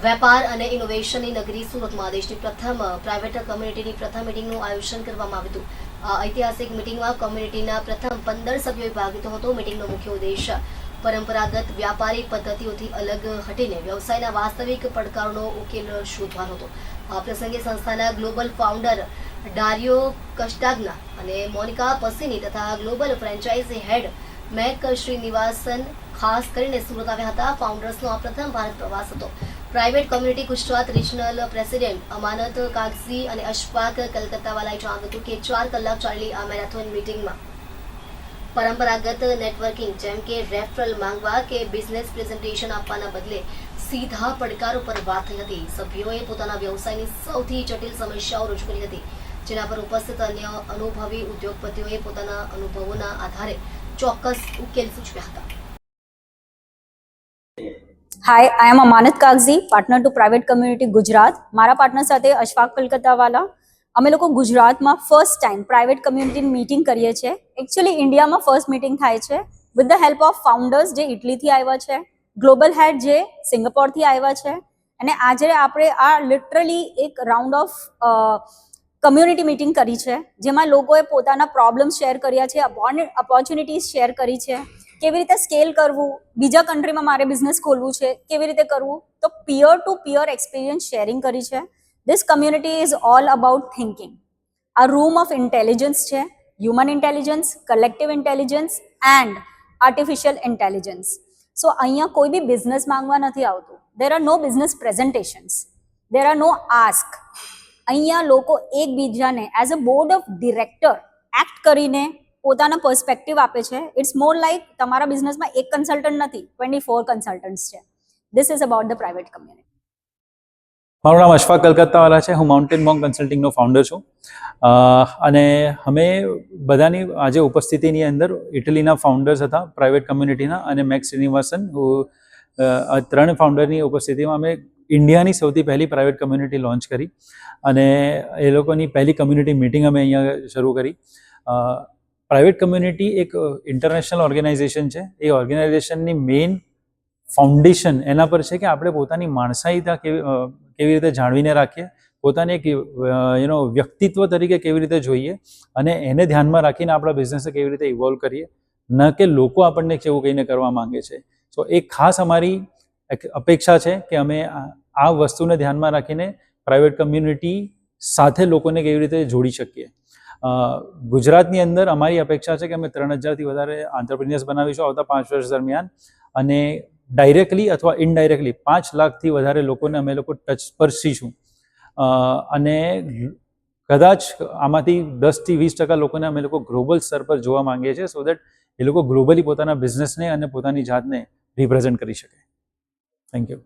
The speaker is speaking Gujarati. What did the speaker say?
વેપાર અને ઇનોવેશનની નગરી સુરતમાં દેશની પ્રથમ પ્રાઇવેટ કમ્યુનિટીની પ્રથમ મિટિંગનું આયોજન કરવામાં આવ્યું હતું। ઐતિહાસિક મિટિંગમાં કમ્યુનિટીના પ્રથમ 15 સભ્યોએ ભાગ લીધો હતો। મિટિંગનો મુખ્ય ઉદ્દેશ પરંપરાગત વ્યાપારી પદ્ધતિઓથી અલગ હટીને વ્યવસાયના વાસ્તવિક પડકારોનો ઉકેલ શોધવાનો હતો। આ પ્રસંગે સંસ્થાના ગ્લોબલ ફાઉન્ડર ડારિયો કસ્ટાગ્ના અને મોનિકા પસીની તથા ગ્લોબલ ફ્રેન્ચાઇઝી હેડ મેક શ્રીનિવાસન ખાસ કરીને સુરત આવ્યા હતા। ફાઉન્ડર્સનો આ પ્રથમ ભારત પ્રવાસ હતો। Private community Gujarat regional president Amanat Kagzi અને અશફાક કલકત્તાવાલાએ જણાવ્યું હતું કે 4 કલાક ચાલેલી આ મેરેથોન મિટિંગમાં પરંપરાગત નેટવર્કિંગ જેમ કે રેફરલ માંગવા કે બિઝનેસ પ્રેઝન્ટેશન આપવાના બદલે સીધા પડકારો પર વાત થઈ હતી। સભ્યોએ પોતાના વ્યવસાયની સૌથી જટિલ સમસ્યાઓ રજૂ કરી હતી, જેના પર ઉપસ્થિત અન્ય અનુભવી ઉદ્યોગપતિઓએ પોતાના અનુભવોના આધારે ચોક્કસ ઉકેલ સૂચવ્યા હતા। Hi, I am Amanat Kagzi, partner to Private Community Gujarat. મારા પાર્ટનર સાથે અશફાક કલકત્તાવાલા। અમે લોકો ગુજરાતમાં first time private community meeting કરીએ છીએ। એકચ્યુઅલી ઇન્ડિયામાં ફર્સ્ટ મીટિંગ થાય છે with the help of founders જે ઇટલીથી આવ્યા છે, ગ્લોબલ હેડ જે સિંગાપોરથી આવ્યા છે, અને આજે આપણે આ લિટરલી એક રાઉન્ડ ઓફ કમ્યુનિટી મીટિંગ કરી છે જેમાં લોકોએ પોતાના પ્રોબ્લેમ્સ શેર કર્યા છે, ઓપોર્ચ્યુનિટીઝ શેર કરી છે, કેવી રીતે સ્કેલ કરવું, બીજા કન્ટ્રીમાં મારે બિઝનેસ ખોલવું છે કેવી રીતે કરવું, તો પિયર ટુ પિયર એક્સપિરિયન્સ શેરિંગ કરી છે। This community is all about thinking. આ રૂમ ઓફ ઇન્ટેલિજન્સ છે, human intelligence, collective intelligence and artificial intelligence. So અહીંયા કોઈ બી બિઝનેસ માંગવા નથી આવતું। There are no business presentations, there are no ask. અહીંયા લોકો એકબીજાને as a board of director act કરીને પોતાના પર્સપેક્ટિવ આપે છે। ઇટ્સ મોર લાઈક તમારા બિઝનેસમાં એક કન્સલ્ટન્ટ નથી, 24 કન્સલ્ટન્ટ્સ છે। This is about the private community. મારું નામ અશફાક કલકત્તાવાલા છે। હું માઉન્ટેન મોંક કન્સલ્ટિંગનો ફાઉન્ડર છું અને અમે બધાની આજે ઉપસ્થિતિની અંદર ઇટલીના ફાઉન્ડર્સ હતા પ્રાઇવેટ કમ્યુનિટીના, અને મેક શ્રીનિવાસન, આ 3 ફાઉન્ડરની ઉપસ્થિતિમાં અમે ઇન્ડિયાની સૌથી પહેલી પ્રાઇવેટ કમ્યુનિટી લોન્ચ કરી, અને એ લોકોની પહેલી કમ્યુનિટી મિટિંગ અમે અહીંયા શરૂ કરી। પ્રાઇવેટ કમ્યુનિટી એક ઇન્ટરનેશનલ ઓર્ગેનાઇઝેશન છે। એ ઓર્ગેનાઇઝેશનની મેઇન ફાઉન્ડેશન એના પર છે કે આપણે પોતાની માણસાઈતા કેવી રીતે જાળવીને રાખીએ, પોતાને એક વ્યક્તિત્વ તરીકે કેવી રીતે જોઈએ, અને એને ધ્યાનમાં રાખીને આપણા બિઝનેસને કેવી રીતે ઇવોલ્વ કરીએ, ન કે લોકો આપણને કેવું કહીને કરવા માંગે છે। સો એક ખાસ અમારી અપેક્ષા છે કે અમે આ વસ્તુને ધ્યાનમાં રાખીને પ્રાઇવેટ કમ્યુનિટી સાથે લોકોને કેવી રીતે જોડી શકીએ। ગુજરાતની અંદર અમારી અપેક્ષા છે કે અમે 3000થી વધારે આંતરપ્રિન્યોર્સ બનાવીશું આવતા 5 વર્ષ દરમિયાન, અને ડાયરેક્ટલી અથવા ઇનડાયરેક્ટલી 5 લાખથી વધારે લોકોને અમે લોકો ટચ સ્પર્શીશું, અને કદાચ આમાંથી 10થી 20% લોકોને અમે લોકો ગ્લોબલ સ્તર પર જોવા માંગીએ છીએ, સો દેટ એ લોકો ગ્લોબલી પોતાના બિઝનેસને અને પોતાની જાતને રિપ્રેઝેન્ટ કરી શકે। Thank you.